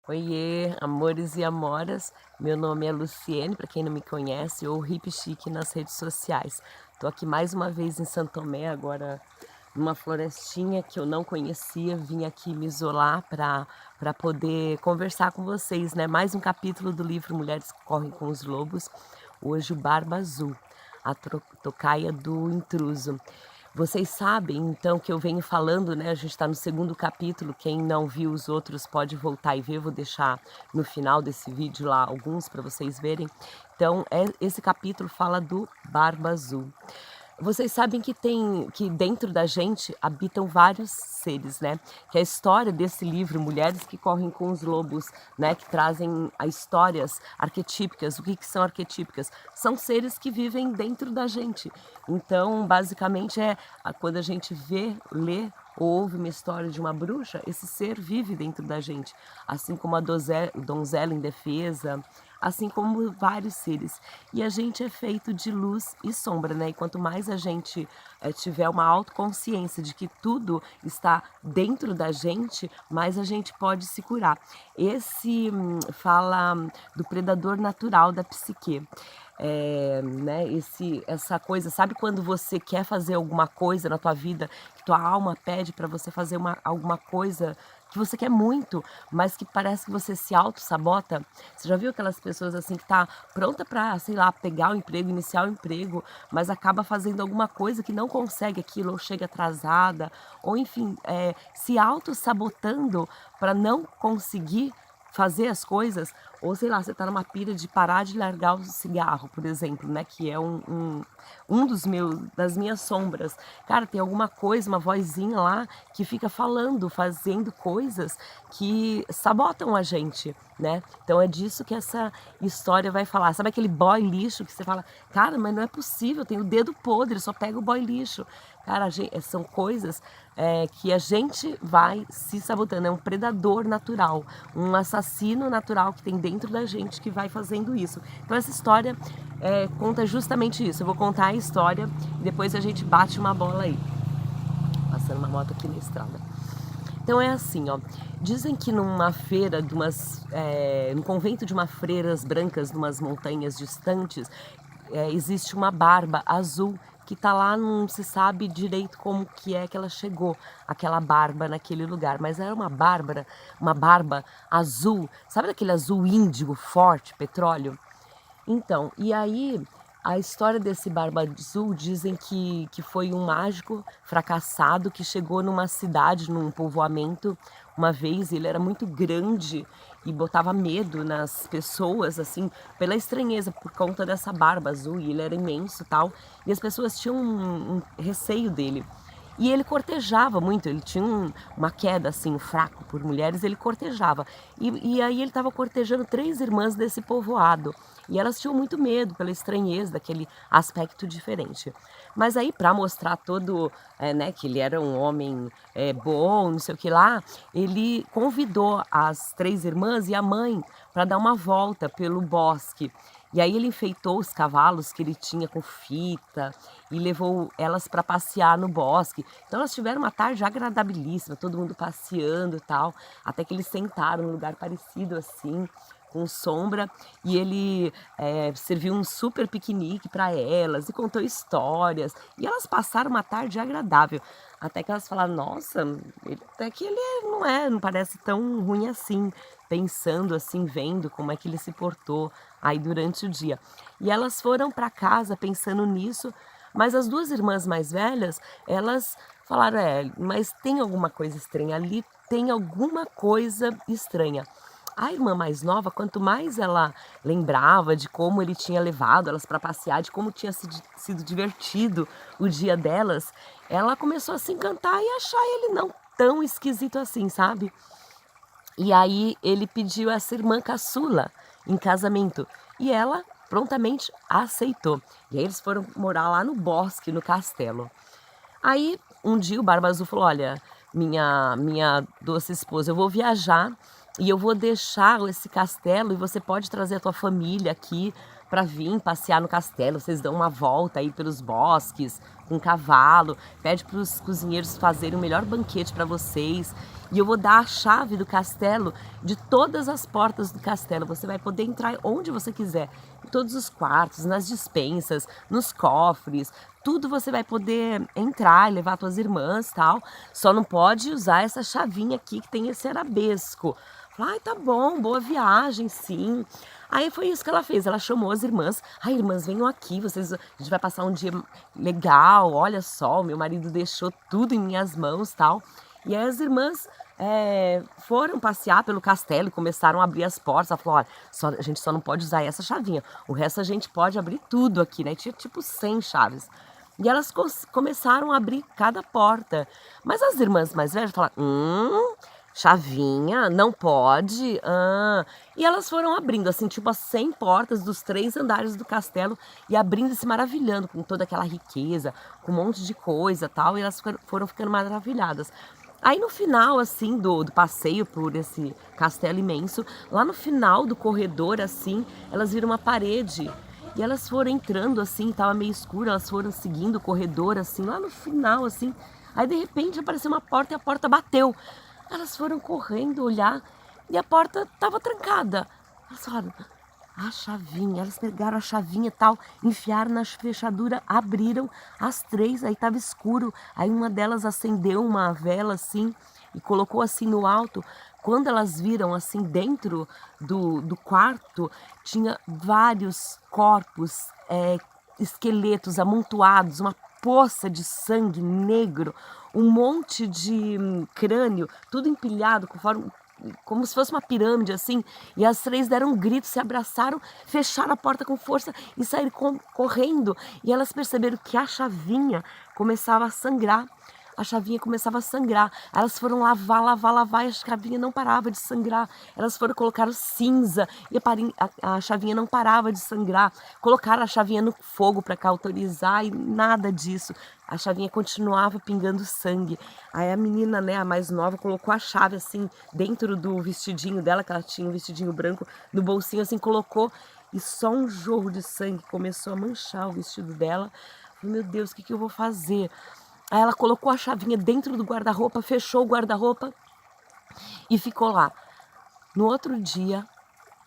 Oiê, amores e amoras. Meu nome é Luciene, para quem não me conhece, ou Hippie Chique nas redes sociais. Estou aqui mais uma vez em Santo Tomé, agora numa florestinha que eu não conhecia. Vim aqui me isolar para poder conversar com vocês, né? Mais um capítulo do livro Mulheres que Correm com os Lobos. Hoje o Barba Azul, a tocaia do intruso. Vocês sabem, então, que eu venho falando, né? A gente está no segundo capítulo. Quem não viu os outros pode voltar e ver. Vou deixar no final desse vídeo lá alguns para vocês verem. Então, esse capítulo fala do Barba Azul. Vocês sabem que dentro da gente habitam vários seres, né? Que a história desse livro, Mulheres que Correm com os Lobos, né? Que trazem a histórias arquetípicas. O que são arquetípicas? São seres que vivem dentro da gente. Então, basicamente, quando a gente vê, lê ou ouve uma história de uma bruxa, esse ser vive dentro da gente. Assim como a donzela indefesa, assim como vários seres. E a gente é feito de luz e sombra, né? E quanto mais a gente tiver uma autoconsciência de que tudo está dentro da gente, mais a gente pode se curar. Esse fala do predador natural da psique. Né, essa coisa, sabe quando você quer fazer alguma coisa na tua vida, que tua alma pede para você fazer alguma coisa que você quer muito, mas que parece que você se auto-sabota? Você já viu aquelas pessoas assim que tá pronta para, sei lá, pegar o emprego, iniciar o emprego, mas acaba fazendo alguma coisa que não consegue aquilo, ou chega atrasada, ou enfim, se auto-sabotando para não conseguir fazer as coisas, ou sei lá, você tá numa pira de parar de largar o cigarro, por exemplo, né, que é um das minhas sombras. Cara, tem alguma coisa, uma vozinha lá que fica falando, fazendo coisas que sabotam a gente, né? Então é disso que essa história vai falar. Sabe aquele boy lixo que você fala, cara, mas não é possível, tem o dedo podre, só pega o boy lixo. Cara, são coisas que a gente vai se sabotando. É um predador natural, um assassino natural que tem dentro da gente que vai fazendo isso. Então essa história conta justamente isso. Eu vou contar a história e depois a gente bate uma bola aí. Passando uma moto aqui na estrada. Então é assim, ó. Dizem que numa feira no convento de uma freiras brancas, numas montanhas distantes, existe uma barba azul que tá lá, não se sabe direito como que é que ela chegou, aquela barba naquele lugar, mas era uma barba azul, sabe aquele azul índigo forte, petróleo? Então, e aí a história desse Barba Azul dizem que foi um mágico fracassado que chegou numa cidade, num povoamento, uma vez. Ele era muito grande e botava medo nas pessoas, assim, pela estranheza, por conta dessa barba azul, e ele era imenso e tal, e as pessoas tinham um receio dele. E ele cortejava muito, ele tinha uma queda assim, fraco por mulheres, ele cortejava. E aí ele estava cortejando 3 irmãs desse povoado. E elas tinham muito medo pela estranheza daquele aspecto diferente. Mas aí, para mostrar todo, né, que ele era um homem bom, não sei o que lá, ele convidou as 3 irmãs e a mãe para dar uma volta pelo bosque. E aí ele enfeitou os cavalos que ele tinha com fita e levou elas para passear no bosque. Então elas tiveram uma tarde agradabilíssima, todo mundo passeando e tal, até que eles sentaram num lugar parecido assim, com sombra, e ele serviu um super piquenique para elas e contou histórias, e elas passaram uma tarde agradável, até que elas falaram, nossa, até que ele não parece tão ruim assim, pensando assim, vendo como é que ele se portou aí durante o dia. E elas foram para casa pensando nisso, mas as 2 irmãs mais velhas, elas falaram, mas tem alguma coisa estranha ali, tem alguma coisa estranha. A irmã mais nova, quanto mais ela lembrava de como ele tinha levado elas para passear, de como tinha sido divertido o dia delas, ela começou a se encantar e achar ele não tão esquisito assim, sabe? E aí ele pediu essa irmã caçula em casamento e ela prontamente aceitou. E aí eles foram morar lá no bosque, no castelo. Aí um dia o Barba Azul falou: olha, minha doce esposa, eu vou viajar e eu vou deixar esse castelo e você pode trazer a tua família aqui para vir passear no castelo. Vocês dão uma volta aí pelos bosques, com um cavalo, pede para os cozinheiros fazerem o melhor banquete para vocês. E eu vou dar a chave do castelo, de todas as portas do castelo. Você vai poder entrar onde você quiser, em todos os quartos, nas despensas, nos cofres, tudo você vai poder entrar e levar suas irmãs, tal. Só não pode usar essa chavinha aqui que tem esse arabesco. Falei, ai, tá bom, boa viagem, sim. Aí foi isso que ela fez, ela chamou as irmãs. Ai, irmãs, venham aqui, a gente vai passar um dia legal, olha só, o meu marido deixou tudo em minhas mãos, tal. E aí as irmãs foram passear pelo castelo e começaram a abrir as portas. Ela falou, olha, a gente só não pode usar essa chavinha, o resto a gente pode abrir tudo aqui, né? Tinha tipo 100 chaves. E elas começaram a abrir cada porta. Mas as irmãs mais velhas falaram, chavinha, não pode. E elas foram abrindo, assim, tipo as 100 portas dos 3 andares do castelo e abrindo e se maravilhando com toda aquela riqueza, com um monte de coisa tal, e elas foram ficando maravilhadas. Aí no final, assim, do passeio por esse castelo imenso, lá no final do corredor, assim, elas viram uma parede. E elas foram entrando, assim, tava meio escuro, elas foram seguindo o corredor, assim, lá no final, assim. Aí, de repente, apareceu uma porta e a porta bateu. Elas foram correndo olhar e a porta tava trancada. Elas falaram, a chavinha. Elas pegaram a chavinha e tal, enfiaram na fechadura, abriram as 3, aí tava escuro. Aí uma delas acendeu uma vela, assim, e colocou assim no alto. Quando elas viram, assim, dentro do quarto, tinha vários corpos, esqueletos amontoados, uma poça de sangue negro, um monte de crânio, tudo empilhado, como se fosse uma pirâmide, assim. E as 3 deram um grito, se abraçaram, fecharam a porta com força e saíram correndo. E elas perceberam que a chavinha começava a sangrar. A chavinha começava a sangrar. Elas foram lavar e a chavinha não parava de sangrar. Elas foram colocar cinza e a chavinha não parava de sangrar. Colocaram a chavinha no fogo para cauterizar e nada disso. A chavinha continuava pingando sangue. Aí a menina, né, a mais nova, colocou a chave assim dentro do vestidinho dela, que ela tinha um vestidinho branco, no bolsinho assim, colocou e só um jorro de sangue começou a manchar o vestido dela. Falei, meu Deus, o que eu vou fazer? Aí ela colocou a chavinha dentro do guarda-roupa, fechou o guarda-roupa e ficou lá. No outro dia,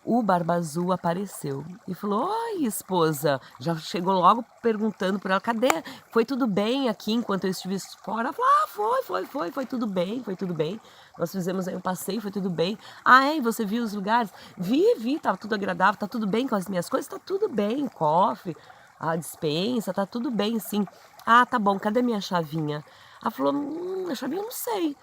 o Barba Azul apareceu e falou, oi, esposa. Já chegou logo perguntando por ela, cadê? Foi tudo bem aqui enquanto eu estive fora? Ela falou, foi tudo bem, foi tudo bem. Nós fizemos aí um passeio, foi tudo bem. E você viu os lugares? Vi, tava tudo agradável, tá tudo bem com as minhas coisas? Tá tudo bem, cofre, a despensa, tá tudo bem, sim. Tá bom, cadê minha chavinha? Ela falou, a chavinha eu não sei.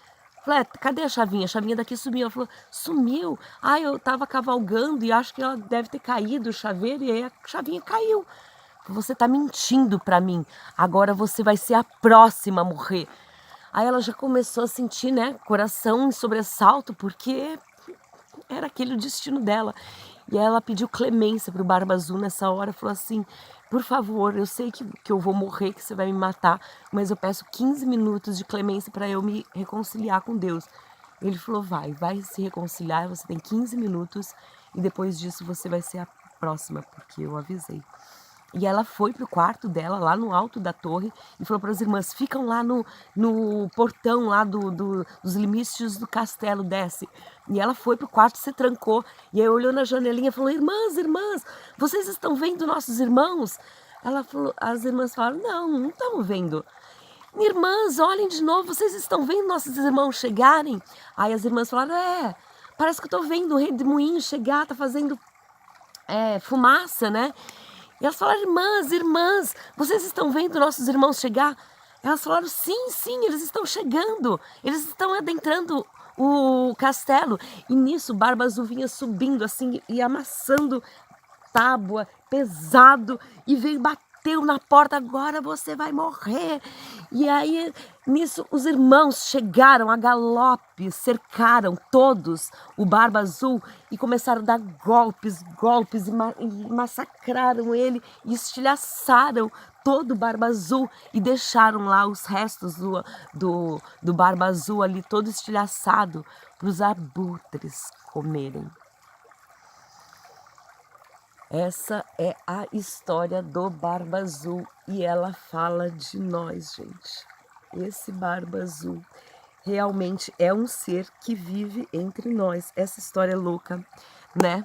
Falei, cadê a chavinha? A chavinha daqui sumiu. Ela falou, sumiu? Eu tava cavalgando e acho que ela deve ter caído, o chaveiro, e aí a chavinha caiu. Você tá mentindo pra mim. Agora você vai ser a próxima a morrer. Aí ela já começou a sentir, né, coração em sobressalto, porque era aquele o destino dela. E aí ela pediu clemência pro Barba Azul nessa hora, falou assim, por favor, eu sei que eu vou morrer, que você vai me matar, mas eu peço 15 minutos de clemência para eu me reconciliar com Deus. Ele falou, vai se reconciliar, você tem 15 minutos e depois disso você vai ser a próxima, porque eu avisei. E ela foi pro quarto dela, lá no alto da torre, e falou para as irmãs, ficam lá no portão lá dos limites do castelo, desce. E ela foi pro quarto, se trancou, e aí olhou na janelinha e falou, irmãs, vocês estão vendo nossos irmãos? Ela falou, as irmãs falaram, não estamos vendo. Irmãs, olhem de novo, vocês estão vendo nossos irmãos chegarem? Aí as irmãs falaram, parece que eu estou vendo o rei de moinho chegar, tá fazendo fumaça, né? E elas falaram, irmãs, vocês estão vendo nossos irmãos chegar? Elas falaram, sim, eles estão chegando, eles estão adentrando o castelo. E nisso, Barba Azul vinha subindo assim e amassando tábua, pesado, e veio bateu na porta, agora você vai morrer. E aí, nisso, os irmãos chegaram a galope, cercaram todos o Barba Azul e começaram a dar golpes e massacraram ele e estilhaçaram todo o Barba Azul e deixaram lá os restos do Barba Azul ali todo estilhaçado para os abutres comerem. Essa é a história do Barba Azul e ela fala de nós, gente. Esse Barba Azul realmente é um ser que vive entre nós. Essa história é louca, né?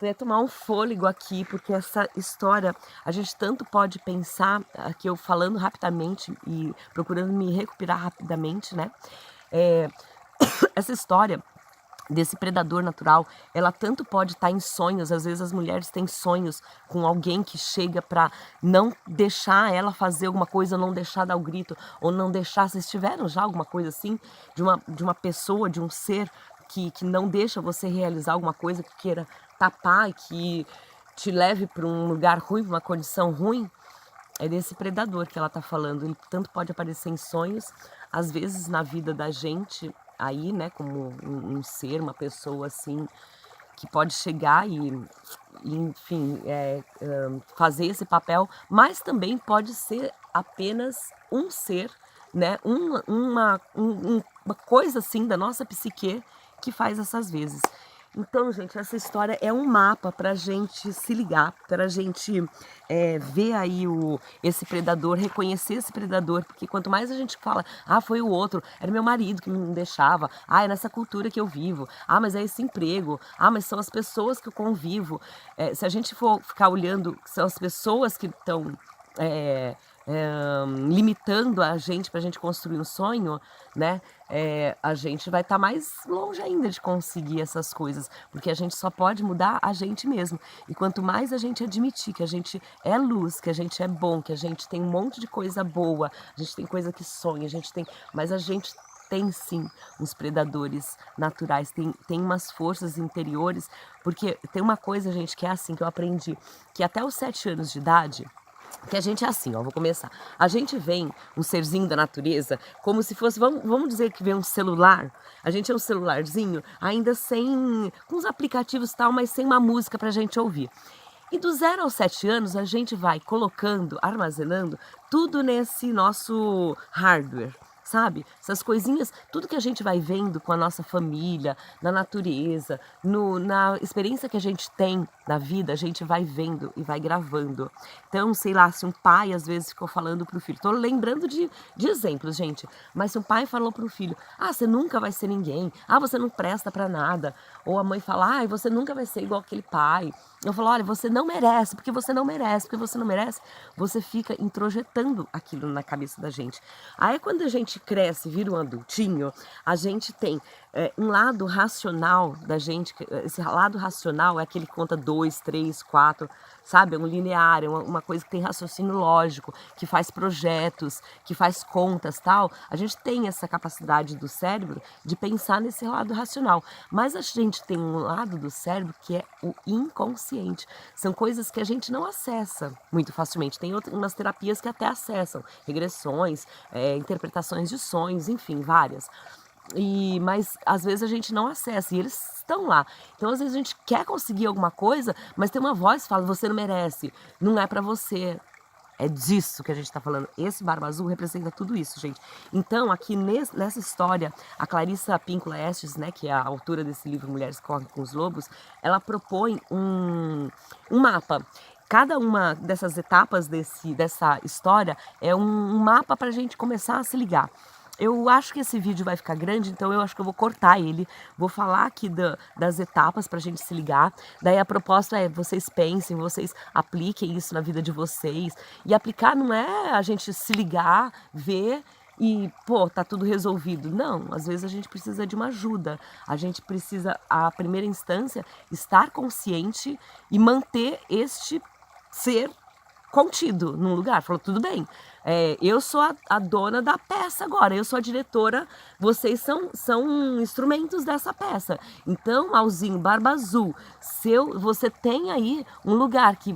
Vou tomar um fôlego aqui, porque essa história, a gente tanto pode pensar, aqui eu falando rapidamente e procurando me recuperar rapidamente, né? Essa história desse predador natural, ela tanto pode estar em sonhos, às vezes as mulheres têm sonhos com alguém que chega para não deixar ela fazer alguma coisa, não deixar dar o grito, ou não deixar, vocês tiveram já alguma coisa assim, de uma pessoa, de um ser que não deixa você realizar alguma coisa, que queira tapar, que te leve para um lugar ruim, uma condição ruim? É desse predador que ela está falando. Ele tanto pode aparecer em sonhos, às vezes na vida da gente, aí, né, como um ser, uma pessoa assim, que pode chegar enfim, fazer esse papel, mas também pode ser apenas um ser, né, uma coisa assim da nossa psique que faz essas vezes. Então, gente, essa história é um mapa para a gente se ligar, para a gente ver aí esse predador, reconhecer esse predador, porque quanto mais a gente fala, ah, foi o outro, era meu marido que me deixava, ah, é nessa cultura que eu vivo, ah, mas é esse emprego, ah, mas são as pessoas que eu convivo. Se a gente for ficar olhando, são as pessoas que estão limitando a gente para a gente construir um sonho, né? A gente vai estar mais longe ainda de conseguir essas coisas, porque a gente só pode mudar a gente mesmo. E quanto mais a gente admitir que a gente é luz, que a gente é bom, que a gente tem um monte de coisa boa, a gente tem coisa que sonha, a gente tem, mas a gente tem sim uns predadores naturais, tem umas forças interiores, porque tem uma coisa, gente, que é assim, que eu aprendi, que até os 7 anos de idade, que a gente é assim, ó, vou começar. A gente vem, um serzinho da natureza, como se fosse, vamos dizer que vem um celular, a gente é um celularzinho, ainda sem, com os aplicativos e tal, mas sem uma música pra gente ouvir. E do 0 aos 7 anos, a gente vai colocando, armazenando tudo nesse nosso hardware, sabe? Essas coisinhas, tudo que a gente vai vendo com a nossa família, na natureza, na experiência que a gente tem na vida, a gente vai vendo e vai gravando. Então, sei lá, se um pai às vezes ficou falando pro filho, tô lembrando de exemplos, gente, mas se um pai falou pro filho, ah, você nunca vai ser ninguém, ah, você não presta pra nada, ou a mãe fala, ah, você nunca vai ser igual aquele pai, eu falo, olha, você não merece, porque você não merece, porque você não merece, você fica introjetando aquilo na cabeça da gente. Aí quando a gente cresce, vira um adultinho, a gente tem um lado racional da gente, esse lado racional é aquele que conta 2, 3, 4, sabe? É um linear, é uma coisa que tem raciocínio lógico, que faz projetos, que faz contas, tal. A gente tem essa capacidade do cérebro de pensar nesse lado racional, mas a gente tem um lado do cérebro que é o inconsciente. São coisas que a gente não acessa muito facilmente. Tem umas terapias que até acessam, regressões, interpretações de sonhos, enfim, várias. Mas às vezes a gente não acessa e eles estão lá. Então às vezes a gente quer conseguir alguma coisa, mas tem uma voz que fala, você não merece, não é pra você. É disso que a gente está falando. Esse Barba Azul representa tudo isso, gente. Então, aqui nessa história, a Clarissa Pinkola Estes, né, que é a autora desse livro Mulheres Correm com os Lobos, ela propõe um mapa. Cada uma dessas etapas dessa história é um mapa para a gente começar a se ligar. Eu acho que esse vídeo vai ficar grande, então eu acho que eu vou cortar ele. Vou falar aqui das etapas para a gente se ligar. Daí a proposta é vocês pensem, vocês apliquem isso na vida de vocês. E aplicar não é a gente se ligar, ver e, pô, tá tudo resolvido. Não, às vezes a gente precisa de uma ajuda. A gente precisa, a primeira instância, estar consciente e manter este ser contido num lugar. Falou, tudo bem, eu sou a dona da peça agora, eu sou a diretora, vocês são instrumentos dessa peça. Então, Alzinho, Barba Azul, você tem aí um lugar que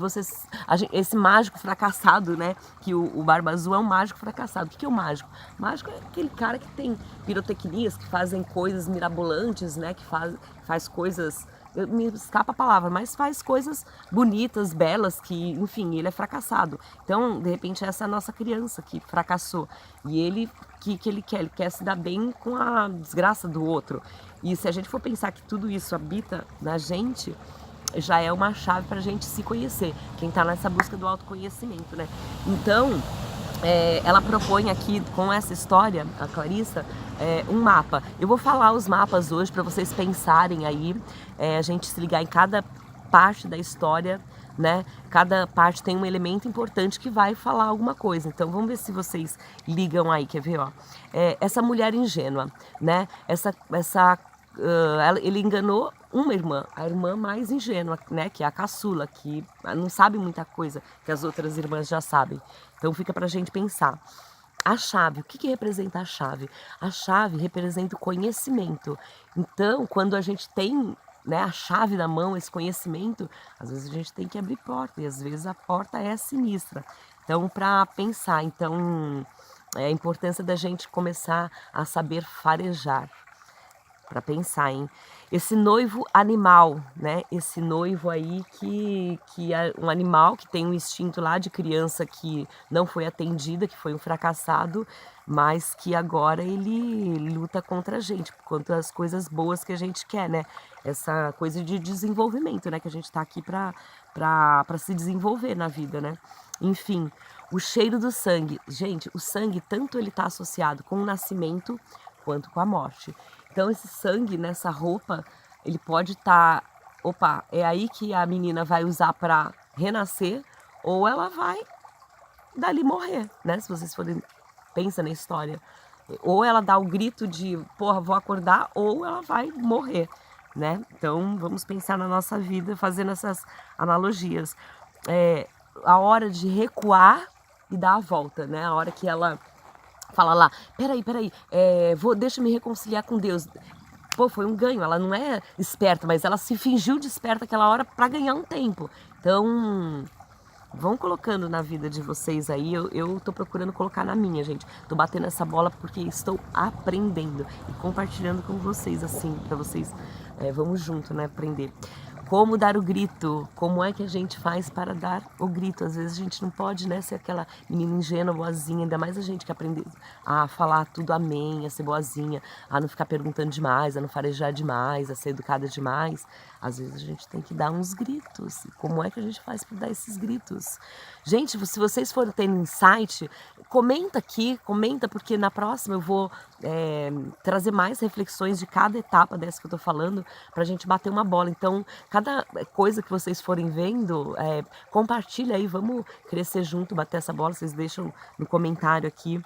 esse mágico fracassado, né, que o Barba Azul é um mágico fracassado. O que é o mágico? O mágico é aquele cara que tem pirotecnias, que fazem coisas mirabolantes, né, que faz coisas... me escapa a palavra, mas faz coisas bonitas, belas, que, enfim, ele é fracassado. Então, de repente, essa é a nossa criança que fracassou. E ele, que ele quer se dar bem com a desgraça do outro. E se a gente for pensar que tudo isso habita na gente, já é uma chave para a gente se conhecer, quem está nessa busca do autoconhecimento, né? Então, ela propõe aqui com essa história, a Clarissa, um mapa. Eu vou falar os mapas hoje para vocês pensarem aí, a gente se ligar em cada parte da história, né? Cada parte tem um elemento importante que vai falar alguma coisa. Então vamos ver se vocês ligam aí, quer ver, ó? Essa mulher ingênua, né? Ele enganou uma irmã, a irmã mais ingênua, né? Que é a caçula, que não sabe muita coisa que as outras irmãs já sabem. Então fica pra gente pensar. A chave, o que representa a chave? A chave representa o conhecimento. Então, quando a gente tem, né, a chave na mão, esse conhecimento, às vezes a gente tem que abrir porta e às vezes a porta é sinistra. Então, para pensar, então, a importância da gente começar a saber farejar, para pensar, hein? Esse noivo animal, né? Esse noivo aí que é um animal que tem um instinto lá de criança que não foi atendida, que foi um fracassado, mas que agora ele luta contra a gente, contra as coisas boas que a gente quer, né? Essa coisa de desenvolvimento, né? Que a gente tá aqui para se desenvolver na vida, né? Enfim, o cheiro do sangue. Gente, o sangue tanto ele tá associado com o nascimento quanto com a morte. Então esse sangue nessa roupa, ele pode estar, opa, é aí que a menina vai usar para renascer ou ela vai dali morrer, né? Se vocês forem, pensa na história. Ou ela dá o grito de, porra, vou acordar, ou ela vai morrer, né? Então vamos pensar na nossa vida fazendo essas analogias. A hora de recuar e dar a volta, né? A hora que ela fala lá, peraí, deixa eu me reconciliar com Deus. Pô, foi um ganho, ela não é esperta, mas ela se fingiu de esperta aquela hora para ganhar um tempo. Então, vão colocando na vida de vocês aí, eu tô procurando colocar na minha, gente. Tô batendo essa bola porque estou aprendendo e compartilhando com vocês, assim, para vocês, vamos junto, né, aprender. Como dar o grito? Como é que a gente faz para dar o grito? Às vezes a gente não pode, né, ser aquela menina ingênua, boazinha, ainda mais a gente que aprende a falar tudo amém, a ser boazinha, a não ficar perguntando demais, a não farejar demais, a ser educada demais. Às vezes a gente tem que dar uns gritos. Como é que a gente faz para dar esses gritos? Gente, se vocês forem ter insight, comenta aqui, comenta, porque na próxima eu vou trazer mais reflexões de cada etapa dessa que eu tô falando, pra gente bater uma bola. Então, cada coisa que vocês forem vendo, compartilha aí, vamos crescer junto, bater essa bola, vocês deixam no comentário aqui.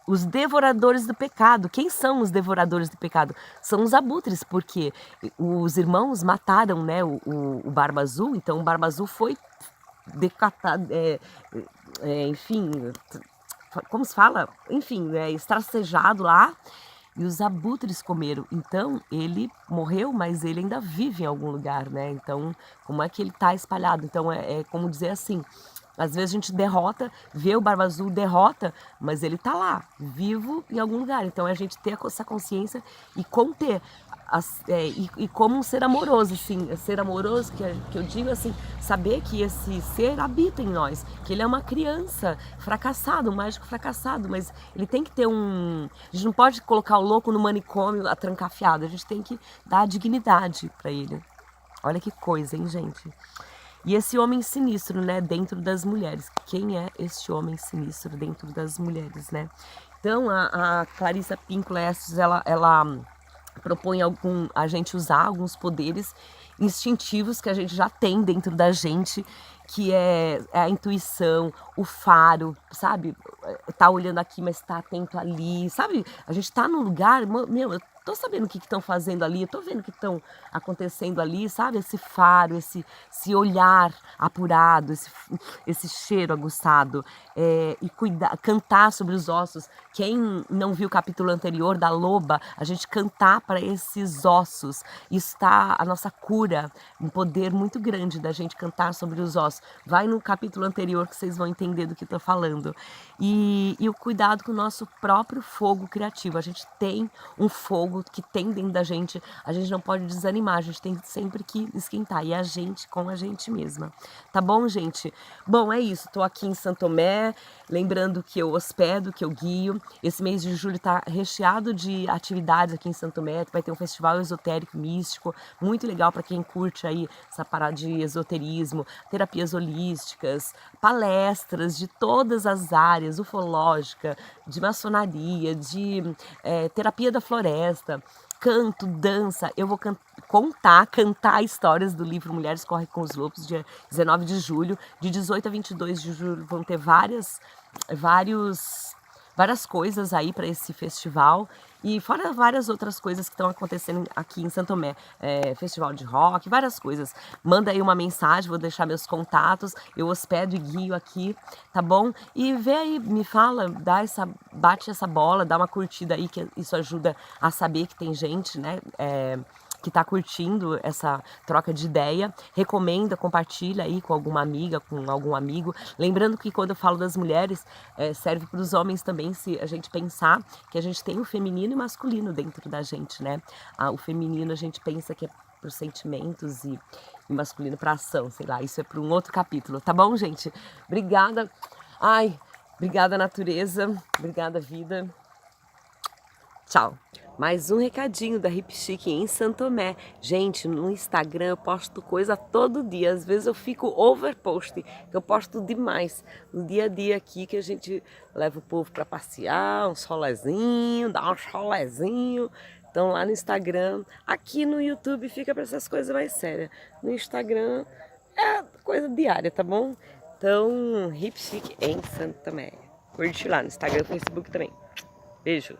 Os devoradores do pecado. Quem são os devoradores do pecado? São os abutres, porque os irmãos mataram, né, o Barba Azul, então o Barba Azul foi decatado, enfim, como se fala? Enfim, estracejado lá, e os abutres comeram. Então, ele morreu, mas ele ainda vive em algum lugar, né? Então, como é que ele está espalhado? Então, é como dizer assim, às vezes a gente derrota, vê o Barba Azul, derrota, mas ele tá lá, vivo em algum lugar. Então, é a gente ter essa consciência e conter. E como um ser amoroso, assim, ser amoroso, que eu digo assim, saber que esse ser habita em nós, que ele é uma criança fracassado, um mágico fracassado, mas ele tem que ter a gente não pode colocar o louco no manicômio atrancafiado, a gente tem que dar dignidade para ele. Olha que coisa, hein, gente? E esse homem sinistro, né, dentro das mulheres. Quem é esse homem sinistro dentro das mulheres, né? Então, a Clarissa Pinkola Estes, ela propõe a gente usar alguns poderes instintivos que a gente já tem dentro da gente, que é a intuição, o faro, sabe? Tá olhando aqui, mas tá atento ali, sabe? A gente tá num lugar, meu, eu tô sabendo o que estão fazendo ali, eu tô vendo o que estão acontecendo ali, sabe? Esse faro, esse olhar apurado, esse cheiro aguçado, e cantar sobre os ossos. Quem não viu o capítulo anterior da loba, a gente cantar para esses ossos, isso tá a nossa cura, um poder muito grande da gente cantar sobre os ossos. Vai no capítulo anterior que vocês vão entender do que eu tô falando. E o cuidado com o nosso próprio fogo criativo. A gente tem um fogo fogo que tem dentro da gente, a gente não pode desanimar, a gente tem sempre que esquentar, e a gente com a gente mesma. Tá bom, gente? Bom, é isso, tô aqui em Santo Tomé, lembrando que eu hospedo, que eu guio. Esse mês de julho tá recheado de atividades aqui em Santo Tomé, vai ter um festival esotérico místico, muito legal para quem curte aí essa parada de esoterismo, terapias holísticas, palestras de todas as áreas, ufológica, de maçonaria, de terapia da floresta, canto, dança. Eu vou cantar histórias do livro Mulheres Correm com os Lobos, dia 19 de julho. De 18 a 22 de julho vão ter várias coisas aí para esse festival. E fora várias outras coisas que estão acontecendo aqui em Santo Tomé, festival de rock, várias coisas. Manda aí uma mensagem, vou deixar meus contatos, eu hospedo e guio aqui, tá bom? E vê aí, me fala, bate essa bola, dá uma curtida aí, que isso ajuda a saber que tem gente, né? Que está curtindo essa troca de ideia, recomenda, compartilha aí com alguma amiga, com algum amigo. Lembrando que quando eu falo das mulheres, serve para os homens também, se a gente pensar que a gente tem o feminino e o masculino dentro da gente, né? O feminino a gente pensa que é para os sentimentos e masculino para ação, sei lá, isso é para um outro capítulo, tá bom, gente? Obrigada, obrigada natureza, obrigada vida. Tchau. Mais um recadinho da Hip Chic em Santo Tomé. Gente, no Instagram eu posto coisa todo dia. Às vezes eu fico overpost, que eu posto demais. No dia a dia aqui que a gente leva o povo para passear, um solezinho, dá um cholezinho. Então lá no Instagram, aqui no YouTube fica para essas coisas mais sérias. No Instagram é coisa diária, tá bom? Então, Hip Chic em Santo Tomé. Curte lá no Instagram e Facebook também. Beijo.